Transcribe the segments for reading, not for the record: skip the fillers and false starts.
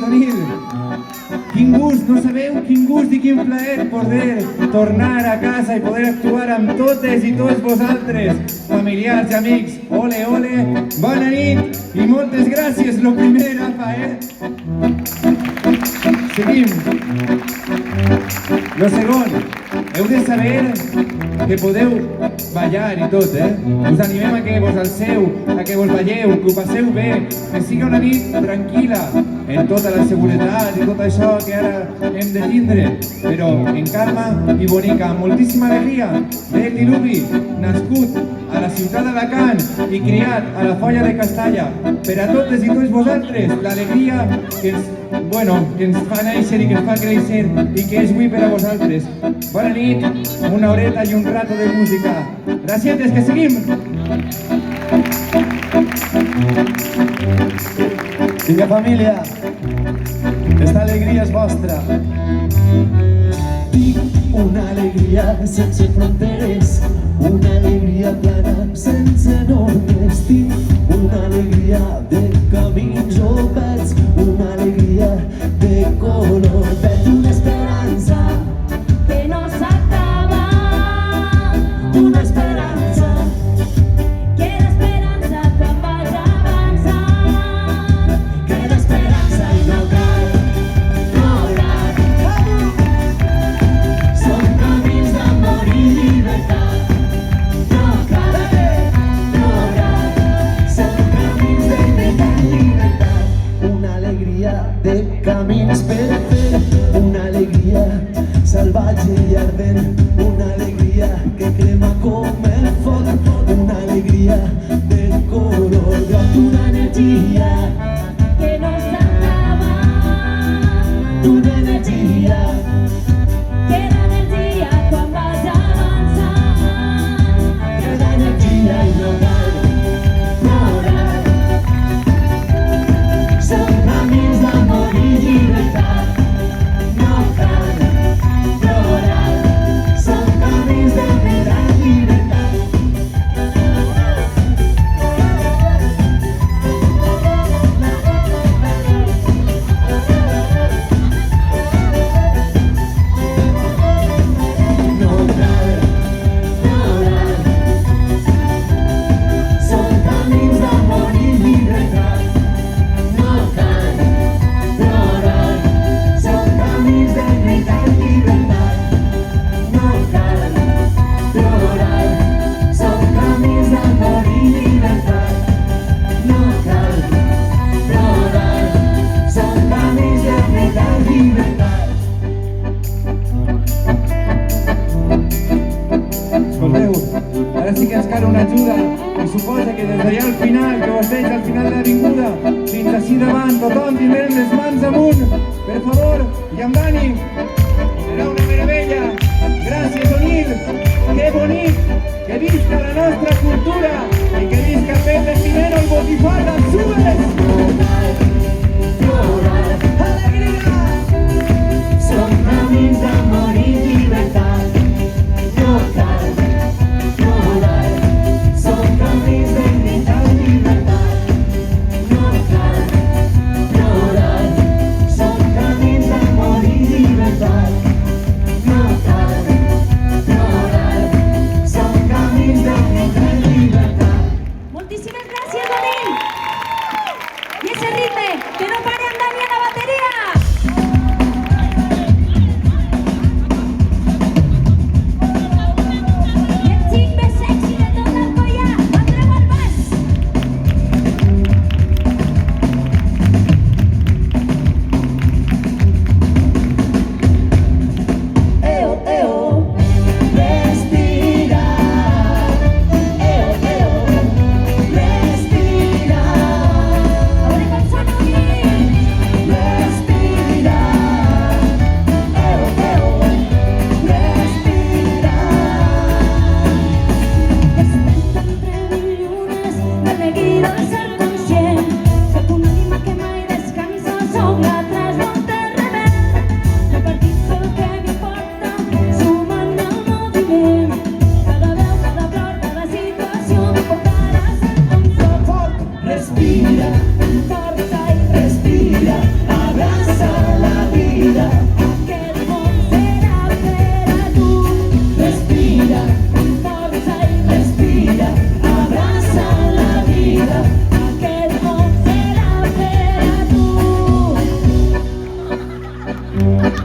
Onil. Quin gust, no sabeu quin gust i quin plaer poder tornar a casa i poder actuar amb totes i tots vosaltres, familiars i amics. Ole, ole, bona nit i moltes gràcies. Lo primer, apa, Seguim. Lo segon, heu de saber que podeu ballar i tot, Us animem a que vos alceu, a que vos balleu, que ho passeu bé, que siga una nit tranquil·la, en tota la seguretat i tot això que ara hem de tindre, però en calma i bonica, amb moltíssima alegria. El diluvi, nascut a la ciutat d'Alacant i criat a la Folla de Castalla, per a totes i tots vosaltres, l'alegria que ens fa néixer i que ens fa créixer i que és avui per a vosaltres. Bona nit, una horeta i un rato de música. Gracietes, que seguim! Vinga, família, esta alegria és vostra. Tinc una alegria sense fronteres, una alegria plana sense normes. Tinc una alegria de camins oberts, una alegria de color verd, una esperança que no s'acaba, una esperança que l'esperança quan vaig avançant, que l'esperança i no cal plorar. Són camins d'amor i llibertat, no cal plorar. Són camins de llibertat, una alegria de camins per fer, una alegria salvatge i ardent, una alegria que crema com el foc, una alegria de color groc, una energia, que no s'acaba, una energia que l'energia quan vaig avançant, que l'energia i no cal plorar. Són camins d'amor i llibertat, no cal plorar. Són camins de gran llibertat. No cal plorar. Són camins d'amor i llibertat, no cal plorar. Són camins de veritat i llibertat, no cal plorar. Són camins d'amor i llibertat, no cal plorar. Són camins de veritat i llibertat. Escolteu, ara sí que ens cal una ajuda i suposa que des d'allà al final, que vos veig al final de l'avinguda, fins així davant, tothom tindrem les mans amunt, per favor, i amb ànim. Serà una meravella. Gràcies, Onil. Que bonic. Que visca la nostra cultura i que visca Pepe Jimeno, el Botifarra. Subes! Plorar, alegria. Són camins d'amor i llibertat, no cal plorar. Són camins de veritat i llibertat, no cal plorar.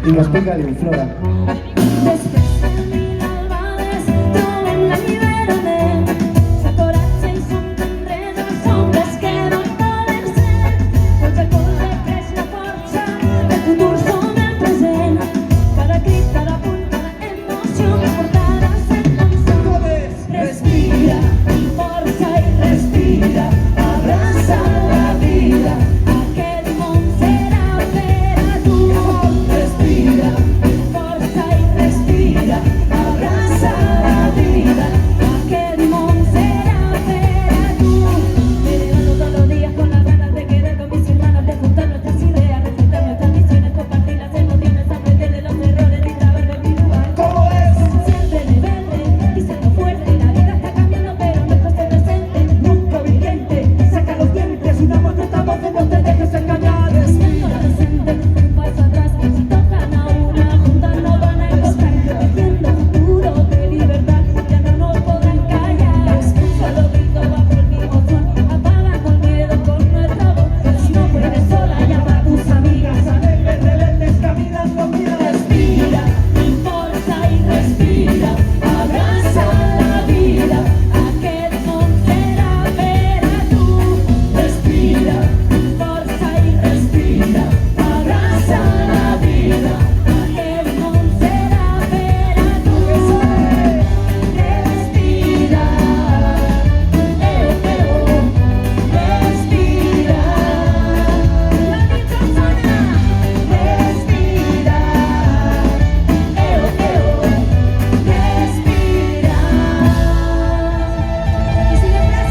i lo explica-li un Flora. Després de 1000 albades trobem l'alliberament. S'encoratja i s'entendreix els homes que no poden ser. Colze a colze creix la força, el futur som el present. Cada crit, cada punt, cada emoció que portaràs en cançó. Respira, amb força i respira, abraça la vida. Aquest món serà per a tu. Respira, amb força i respira, abraça la vida. Aquest món será para tú. Me levanto todos los días con las ganas de querer con mis hermanos, de juntar nuestras ideas, reflejar nuestras visiones, compartir las emociones, aprender de los errores y trabajar en mi lugar. Siempre rebelde y siendo fuerte, la vida está cambiando pero nuestro ser presente, nunca vigente. Saca los dientes, unamos nuestra voz, no te dejes engañar. Siendo presente, un paso atrás, si tocan a una junta no van a encontrar. Protegiendo futuro de libertad, ya no nos podrán callar. Solo grito bajo el mismo son, apagando el miedo con nuestra voz. Si no puedes sola, llama a tus amigas, alegres, rebeldes, caminando, mira. Respira, impulsa y respira, abraza la vida. Aquest món serà per a tu. Respira, impulsa y respira, abraza la vida. Aquest món serà per a tu. Respira, respira. La nit sona, respira, respira. Muchísimas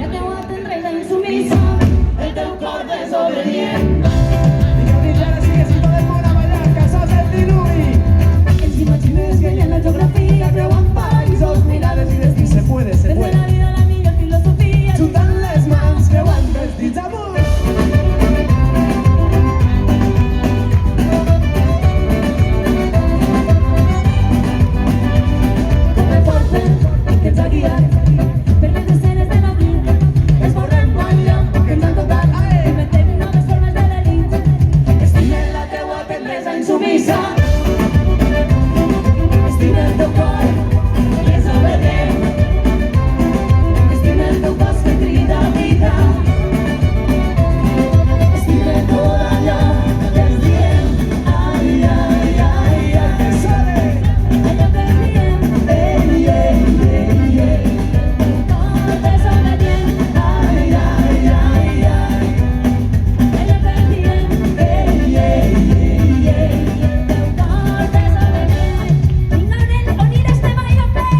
la teua tendresa insumisa, el teu cor desobedient. Els imagines que hi ha en la geografia creuen països, mirades i destins. Se puede, se Des de puede. la vida la millor filosofia. Juntant les mans, creuant els dits amunt. Come forte que ens ha guiat per les escenes de la vida. Esborrem allò que ens han tocat, inventem noves formes de delit. Estime la teua tendresa insumisa. Estima el teu cor, desobedient. Estima el teu cos que crida vida. Estima tot allò que ens diem. Ai, ai, ai, ai. Que sale. Allò que ens diem. Ei, ei, ei, ei. Cor desobedient. Ai, ai, ai, ai. Allò que ens diem. Ei, ei, ei, ei. Teu cor desobedient. Ignoren on iràs te vaig a fer.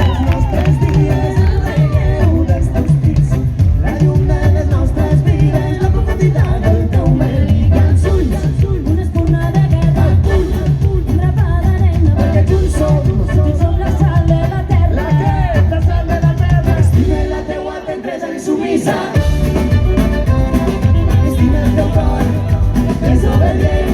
Els nostres dies, el relleu dels teus dits, la llum de les nostres vides, la profunditat del teu melic als ulls. Una espurna de guerra al puny, un grapat d'arena, Perquè junts som junts som la sal de la terra. la sal de la terra. Estime la teua tendresa insumisa. Estime el teu cor, desobedient.